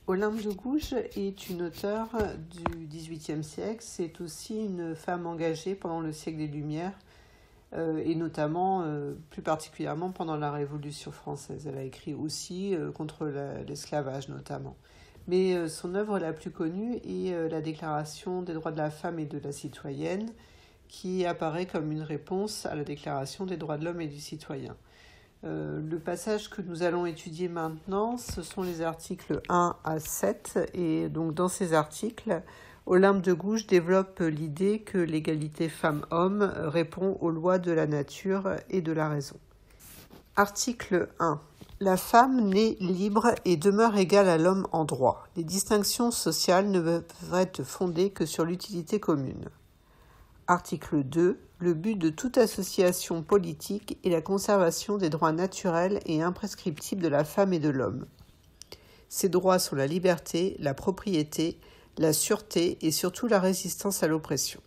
Olympe de Gouges est une auteure du XVIIIe siècle. C'est aussi une femme engagée pendant le siècle des Lumières et notamment, plus particulièrement pendant la Révolution française. Elle a écrit aussi contre l'esclavage notamment. Mais son œuvre la plus connue est la Déclaration des droits de la femme et de la citoyenne, qui apparaît comme une réponse à la Déclaration des droits de l'homme et du citoyen. Le passage que nous allons étudier maintenant, ce sont les articles 1 à 7. Et donc dans ces articles, Olympe de Gouges développe l'idée que l'égalité femmes-hommes répond aux lois de la nature et de la raison. Article 1. La femme naît libre et demeure égale à l'homme en droit. Les distinctions sociales ne peuvent être fondées que sur l'utilité commune. Article 2. Le but de toute association politique est la conservation des droits naturels et imprescriptibles de la femme et de l'homme. Ces droits sont la liberté, la propriété, la sûreté et surtout la résistance à l'oppression.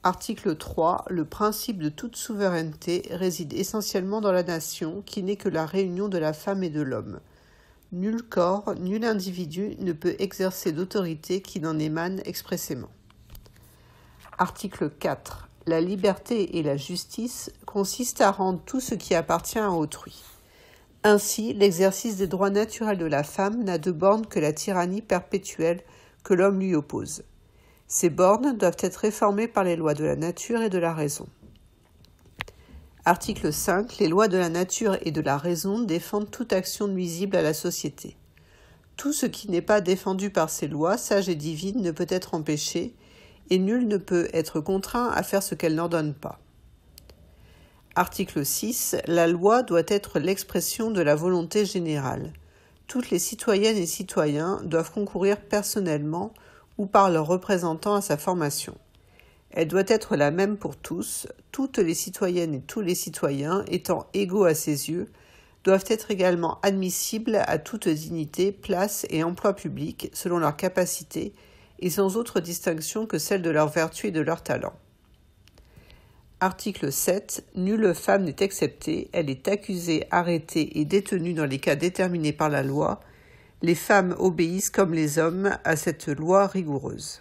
Article 3. Le principe de toute souveraineté réside essentiellement dans la nation, qui n'est que la réunion de la femme et de l'homme. Nul corps, nul individu ne peut exercer d'autorité qui n'en émane expressément. Article 4. La liberté et la justice consistent à rendre tout ce qui appartient à autrui. Ainsi, l'exercice des droits naturels de la femme n'a de borne que la tyrannie perpétuelle que l'homme lui oppose. Ces bornes doivent être réformées par les lois de la nature et de la raison. Article 5. Les lois de la nature et de la raison défendent toute action nuisible à la société. Tout ce qui n'est pas défendu par ces lois, sages et divines, ne peut être empêché, et nul ne peut être contraint à faire ce qu'elle n'ordonne pas. Article 6. La loi doit être l'expression de la volonté générale. Toutes les citoyennes et citoyens doivent concourir personnellement ou par leurs représentants à sa formation. Elle doit être la même pour tous. Toutes les citoyennes et tous les citoyens, étant égaux à ses yeux, doivent être également admissibles à toute dignité, place et emploi public selon leur capacité et sans autre distinction que celle de leur vertu et de leur talent. Article 7. Nulle femme n'est exceptée, elle est accusée, arrêtée et détenue dans les cas déterminés par la loi. Les femmes obéissent comme les hommes à cette loi rigoureuse.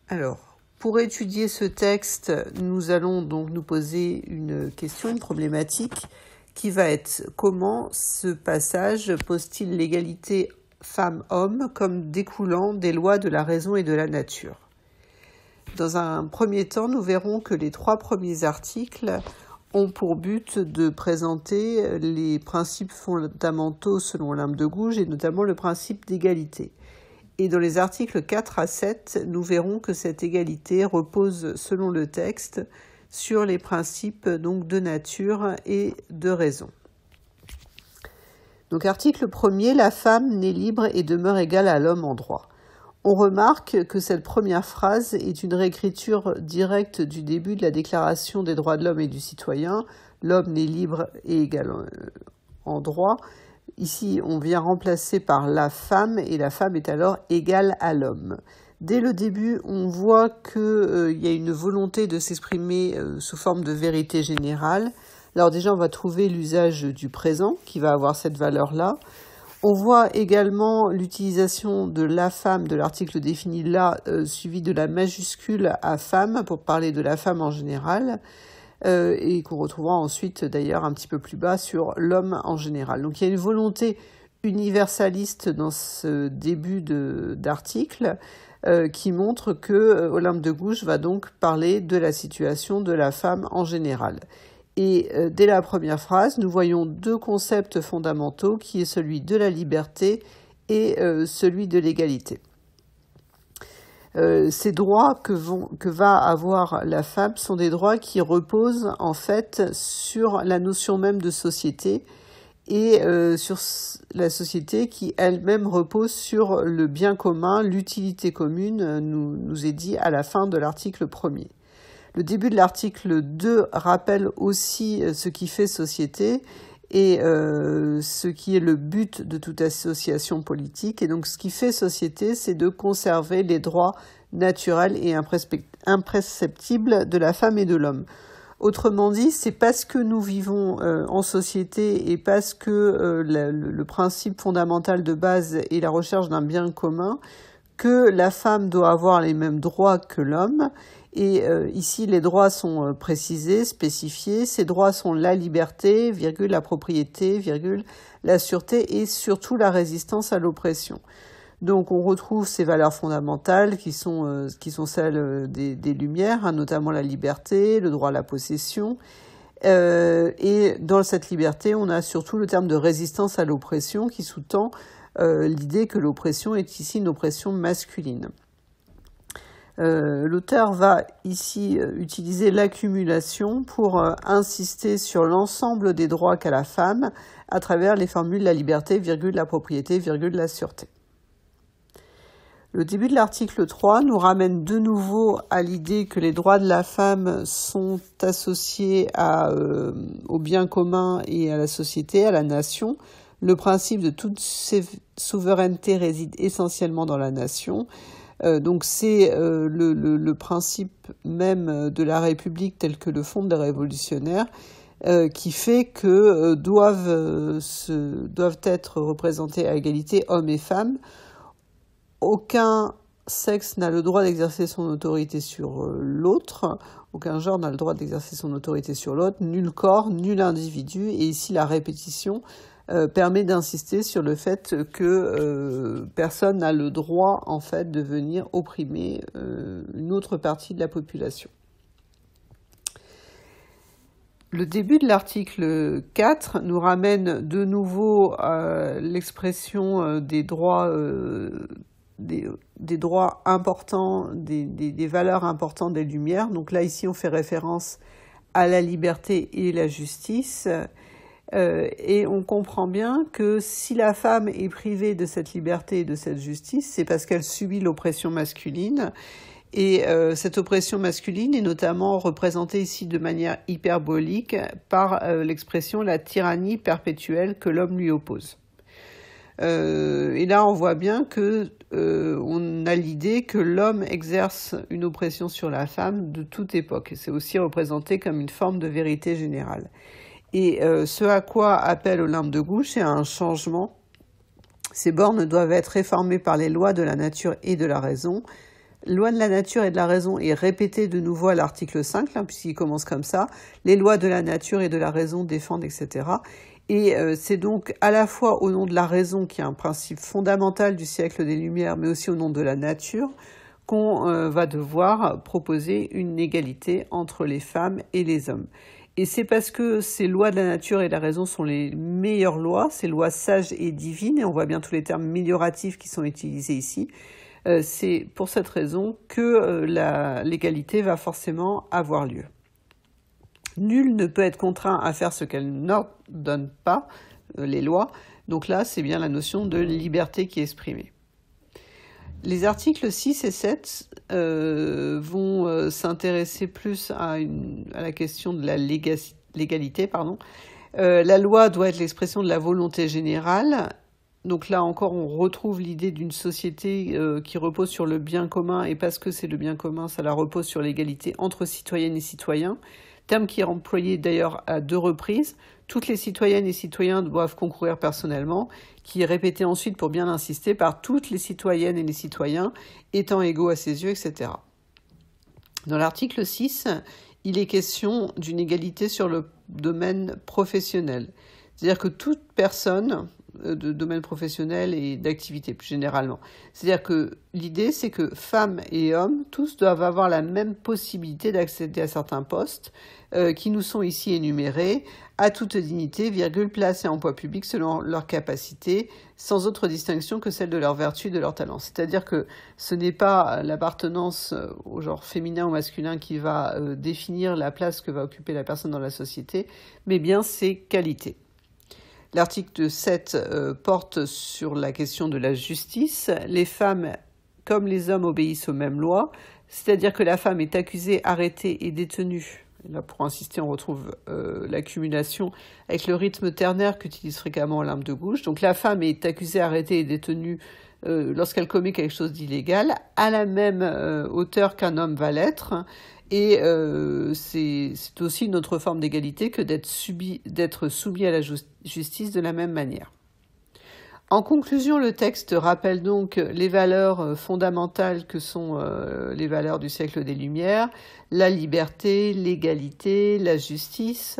Alors, pour étudier ce texte, nous allons donc nous poser une question, une problématique, qui va être comment ce passage pose-t-il l'égalité femmes-hommes comme découlant des lois de la raison et de la nature. Dans un premier temps, nous verrons que les 3 premiers articles ont pour but de présenter les principes fondamentaux selon Olympe de Gouges et notamment le principe d'égalité. Et dans les articles 4 à 7, nous verrons que cette égalité repose, selon le texte, sur les principes donc de nature et de raison. Donc article 1er, la femme naît libre et demeure égale à l'homme en droit. On remarque que cette première phrase est une réécriture directe du début de la Déclaration des droits de l'homme et du citoyen. L'homme naît libre et égal en droit. Ici, on vient remplacer par la femme et la femme est alors égale à l'homme. Dès le début, on voit qu'il y a une volonté de s'exprimer sous forme de vérité générale. Alors déjà, on va trouver l'usage du présent qui va avoir cette valeur-là. On voit également l'utilisation de la femme de l'article défini là, suivi de la majuscule à femme pour parler de la femme en général, et qu'on retrouvera ensuite d'ailleurs un petit peu plus bas sur l'homme en général. Donc il y a une volonté universaliste dans ce début d'article qui montre que Olympe de Gouges va donc parler de la situation de la femme en général. Et dès la première phrase, nous voyons 2 concepts fondamentaux qui est celui de la liberté et celui de l'égalité. Ces droits que va avoir la femme sont des droits qui reposent en fait sur la notion même de société et sur la société qui elle-même repose sur le bien commun, l'utilité commune, nous est dit à la fin de l'article 1er. Le début de l'article 2 rappelle aussi ce qui fait société et ce qui est le but de toute association politique. Et donc ce qui fait société, c'est de conserver les droits naturels et imprescriptibles de la femme et de l'homme. Autrement dit, c'est parce que nous vivons en société et parce que le principe fondamental de base est la recherche d'un bien commun que la femme doit avoir les mêmes droits que l'homme. Et ici, les droits sont précisés, spécifiés. Ces droits sont la liberté, virgule, la propriété, virgule, la sûreté et surtout la résistance à l'oppression. Donc on retrouve ces valeurs fondamentales qui sont celles des Lumières, hein, notamment la liberté, le droit à la possession. Et dans cette liberté, on a surtout le terme de résistance à l'oppression qui sous-tend l'idée que l'oppression est ici une oppression masculine. L'auteur va ici utiliser l'accumulation pour insister sur l'ensemble des droits qu'a la femme à travers les formules la liberté, virgule, la propriété, virgule, la sûreté. Le début de l'article 3 nous ramène de nouveau à l'idée que les droits de la femme sont associés au bien commun et à la société, à la nation. Le principe de toute souveraineté réside essentiellement dans la nation. Donc c'est le principe même de la République tel que le fondent les révolutionnaires qui fait que doivent être représentés à égalité hommes et femmes. Aucun sexe n'a le droit d'exercer son autorité sur l'autre, aucun genre n'a le droit d'exercer son autorité sur l'autre, nul corps, nul individu, et ici la répétition permet d'insister sur le fait que personne n'a le droit en fait de venir opprimer une autre partie de la population. Le début de l'article 4 nous ramène de nouveau à l'expression des droits importants, des valeurs importantes des Lumières. Donc là, ici, on fait référence à la liberté et la justice. Et on comprend bien que si la femme est privée de cette liberté et de cette justice, c'est parce qu'elle subit l'oppression masculine. Et cette oppression masculine est notamment représentée ici de manière hyperbolique par l'expression la tyrannie perpétuelle que l'homme lui oppose. Et là, on voit bien que on a l'idée que l'homme exerce une oppression sur la femme de toute époque. Et c'est aussi représenté comme une forme de vérité générale. Et ce à quoi appelle Olympe de Gouges, c'est un changement. Ces bornes doivent être réformées par les lois de la nature et de la raison. Loi de la nature et de la raison est répétée de nouveau à l'article 5, là, puisqu'il commence comme ça. Les lois de la nature et de la raison défendent, etc. Et c'est donc à la fois au nom de la raison, qui est un principe fondamental du siècle des Lumières, mais aussi au nom de la nature, qu'on va devoir proposer une égalité entre les femmes et les hommes. Et c'est parce que ces lois de la nature et de la raison sont les meilleures lois, ces lois sages et divines, et on voit bien tous les termes amélioratifs qui sont utilisés ici. C'est pour cette raison que l'égalité va forcément avoir lieu. Nul ne peut être contraint à faire ce qu'elle n'ordonne pas, les lois. Donc là, c'est bien la notion de liberté qui est exprimée. Les articles 6 et 7 vont s'intéresser plus à la question de la légalité. La loi doit être l'expression de la volonté générale. Donc là encore, on retrouve l'idée d'une société qui repose sur le bien commun, et parce que c'est le bien commun, ça la repose sur l'égalité entre citoyennes et citoyens, terme qui est employé d'ailleurs à 2 reprises. Toutes les citoyennes et citoyens doivent concourir personnellement, qui est répété ensuite pour bien insister par toutes les citoyennes et les citoyens étant égaux à ses yeux, etc. Dans l'article 6, il est question d'une égalité sur le domaine professionnel. C'est-à-dire que toute personne de domaine professionnel et d'activité plus généralement. C'est-à-dire que l'idée, c'est que femmes et hommes, tous doivent avoir la même possibilité d'accéder à certains postes qui nous sont ici énumérés, à toute dignité, virgule, place et emploi public selon leur capacité, sans autre distinction que celle de leur vertu et de leur talent. C'est-à-dire que ce n'est pas l'appartenance au genre féminin ou masculin qui va définir la place que va occuper la personne dans la société, mais bien ses qualités. L'article 7 porte sur la question de la justice. Les femmes, comme les hommes, obéissent aux mêmes lois, c'est-à-dire que la femme est accusée, arrêtée et détenue. Et là, pour insister, on retrouve l'accumulation avec le rythme ternaire qu'utilise fréquemment Olympe de Gouges. Donc la femme est accusée, arrêtée et détenue lorsqu'elle commet quelque chose d'illégal, à la même hauteur qu'un homme va l'être. Et c'est aussi une autre forme d'égalité que d'être soumis à la justice de la même manière. En conclusion, le texte rappelle donc les valeurs fondamentales que sont les valeurs du siècle des Lumières, la liberté, l'égalité, la justice,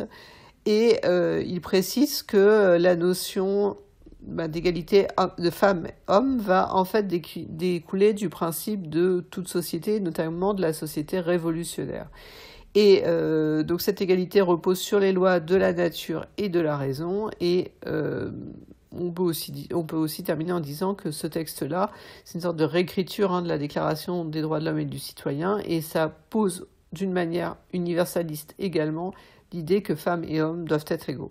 et il précise que la notion d'égalité de femmes-hommes va en fait découler du principe de toute société, notamment de la société révolutionnaire. Et donc cette égalité repose sur les lois de la nature et de la raison, et on peut aussi terminer en disant que ce texte-là, c'est une sorte de réécriture de la Déclaration des droits de l'homme et du citoyen, et ça pose d'une manière universaliste également l'idée que femmes et hommes doivent être égaux.